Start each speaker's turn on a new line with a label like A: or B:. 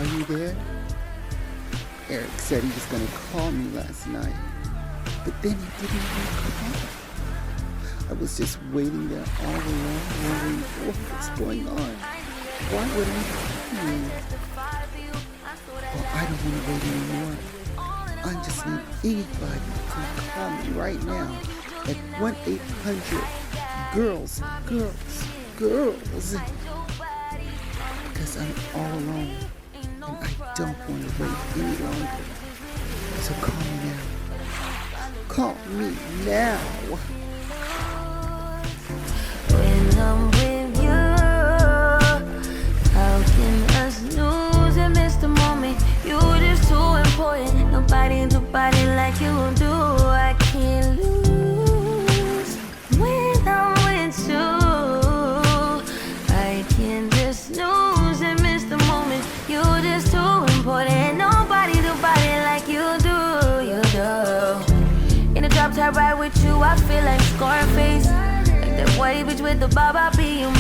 A: Are you there? Eric said he was going to call me last night, but then he didn't even call. I was just waiting there all alone, wondering what was going on. Why wouldn't he call me? Well, I don't want to wait anymore. I just need anybody to call me right now at 1-800-GIRLS, girls, girls. Because I'm all alone and I don't want to wait any longer. So call me now. Call me now.
B: When I'm with you, how can us lose and miss the moment? You're just too important. Nobody like you do. I can't lose when I'm with you. I can just snooze and miss the moment. You're just too important. Nobody like you do. You do. In the drop top ride with you, I feel like Scarface. Like that white bitch with the bob, I be your